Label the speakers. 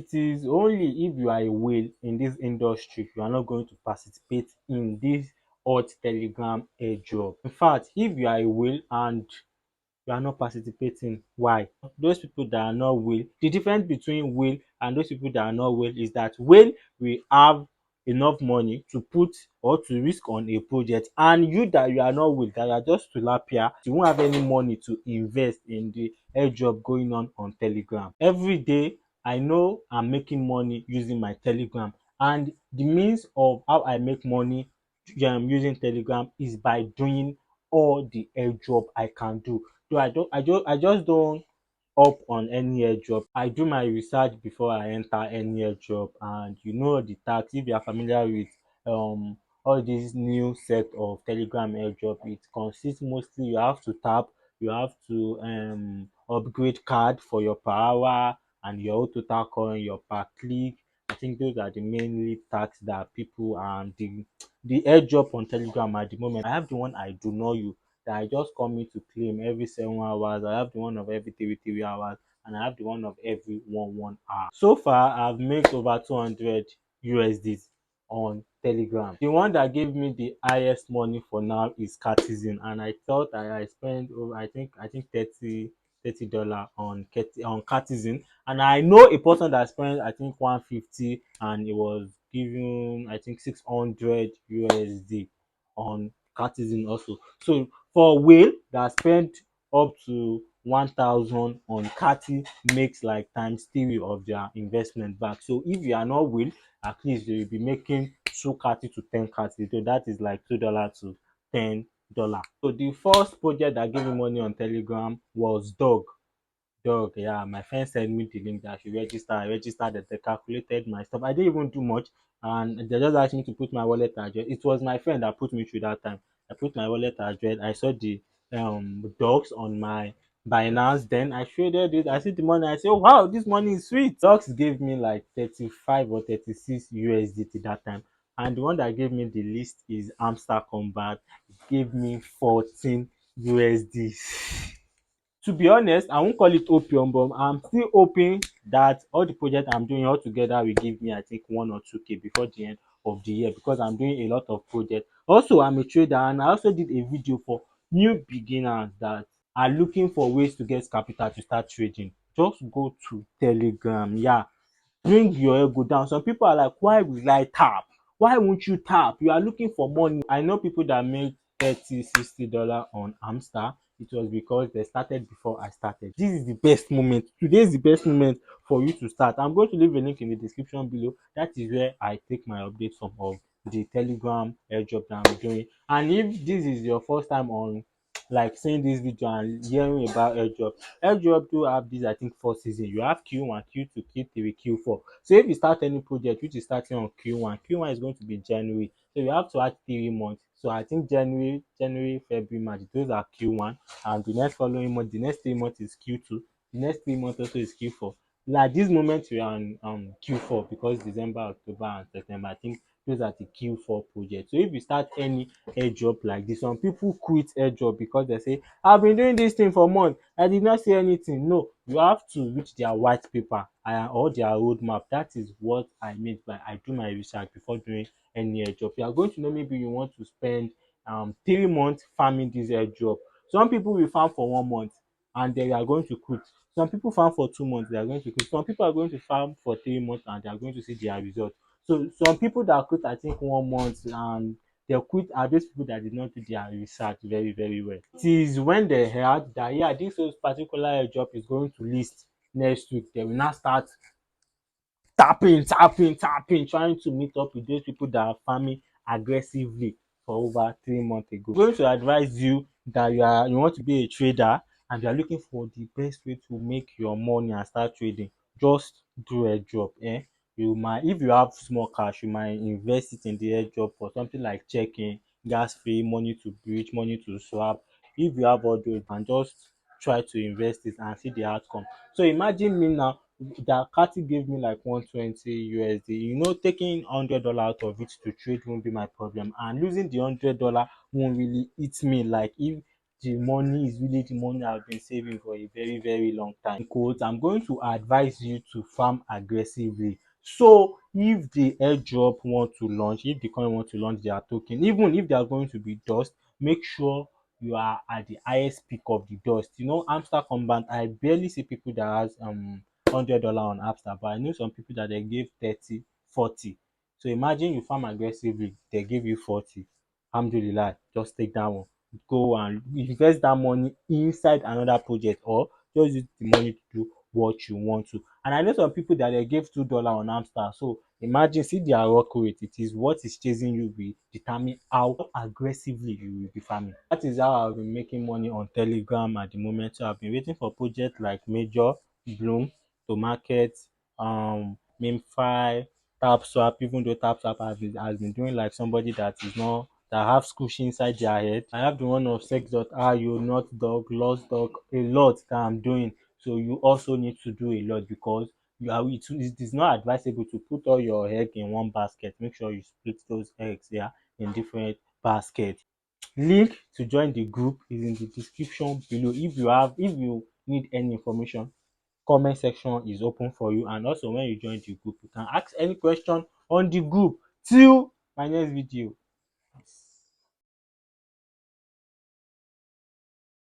Speaker 1: It is only if you are a whale in this industry you are not going to participate in this hot Telegram airdrop. In fact, if you are a whale and you are not participating, why? Those people that are not whale, the difference between whale and those people that are not whale is that whale will have enough money to put or to risk on a project, and you are not whale, that you are just tilapia, you won't have any money to invest in the airdrop going on Telegram. Every day I know I'm making money using my Telegram, and the means of how I make money using Telegram is by doing all the airdrop I can do. So I just don't up on any airdrop. I do my research before I enter any airdrop, and you know the tax. If you are familiar with um all this new set of Telegram airdrop, it consists mostly you have to tap, you have to upgrade card for your per hour and your total coin, your per click. I think those are the mainly tax that people and the airdrop on Telegram at the moment. I have the one I do not use that I just come in to claim every 7 hours. I have the one of every 3 hours, and I have the one of every 1 hour. So far, I've made over 200 USDs on Telegram. The one that gave me the highest money for now is Cartizen, and I thought I spent over I think $30 on Cartizen, and I know a person that spent I think 150, and it was giving I think 600 USD on Cartizen also. So for whale that spent up to 1,000 on Carti makes like times three of their investment back. So if you are not whale, at least you will be making 2 Carti to 10 Carti. So that is like $2 to $10. So the first project that gave me money on Telegram was Dog. Yeah, my friend sent me the link that I should register. I registered, they calculated my stuff. I didn't even do much, and they just asked me to put my wallet address. It was my friend that put me through that time. I put my wallet address. I saw the dogs on my Binance. Then I traded it. I see the money. I say, oh wow, this money is sweet. Dogs gave me like 35 or 36 USDT that time, and the one that gave me the least is Amstar Combat. It gave me 14 USD. To be honest, I won't call it opium, but I'm still hoping that all the project I'm doing all together will give me I think 1 or 2K before the end of the year, because I'm doing a lot of projects. Also, I'm a trader, and I also did a video for new beginners that are looking for ways to get capital to start trading. Just go to Telegram. Yeah, bring your ego down. Some people are like, why will I tap? Why won't you tap? You are looking for money. I know people that made 30, $60 on Amstar. It was because they started before I started. This is the best moment. Today is the best moment for you to start. I'm going to leave a link in the description below. That is where I take my updates from of the Telegram airdrop that I'm doing. And if this is your first time on like seeing this video and hearing about airdrop do have this I think 4 season. You have Q1, Q2, Q3, Q4. So if you start any project which is starting on Q1 is going to be January, so you have to add 3 months. So I think January, February, March, those are Q1, and the next following month, the next 3 months is Q2, the next 3 months also is Q4. Like this moment we are on Q4 because December, October and September, I think those are the Q4 projects. So if you start any airdrop like this, some people quit airdrop because they say, I've been doing this thing for months, I did not see anything. No, you have to read their white paper or their roadmap. That is what I mean by I do my research before doing any airdrop. You are going to know maybe you want to spend 3 months farming this airdrop. Some people will farm for 1 month and they are going to quit. Some people farm for 2 months, they are going to quit. Some people are going to farm for 3 months and they are going to see their result. So some people that quit I think 1 month and they quit are those people that did not do their research very very well. It is when they heard that yeah, this particular job is going to list next week, they will now start tapping, trying to meet up with those people that are farming aggressively for over 3 months ago. I'm going to advise you that you want to be a trader and you are looking for the best way to make your money and start trading. Just do a job. You might, if you have small cash, you might invest it in the airdrop for something like checking, gas fee, money to bridge, money to swap. If you have all those, you can just try to invest it and see the outcome. So imagine me now that Kati gave me like 120 USD. You know, taking $100 out of it to trade won't be my problem, and losing the $100 won't really hit me like if the money is really the money I've been saving for a very, very long time. Quote, I'm going to advise you to farm aggressively. So if the airdrop want to launch, if the coin want to launch their token, even if they are going to be dust, make sure you are at the highest peak of the dust. You know, Hamster Combat, I barely see people that has $100 on Hamster, but I know some people that they give 30, 40. So imagine you farm aggressively, they give you 40. Alhamdulillah, just take that one. Go and invest that money inside another project, or just use the money to do what you want to. And I know some people that they gave $2 on Hamster. So imagine, see their work rate. It is what is chasing you will determine how aggressively you will be farming. That is how I've been making money on Telegram at the moment. So I've been waiting for projects like Major, Bloom to market, MemeFi, TapSwap. Even though TapSwap has been doing like somebody that is not, that have squishy inside their head. I have the one of sex.io, not dog, lost dog, a lot that I'm doing. So you also need to do a lot, because it is not advisable to put all your egg in one basket. Make sure you split those eggs there in different baskets. Link to join the group is in the description below. If you need any information, comment section is open for you. And also when you join the group, you can ask any question on the group. Till my next video.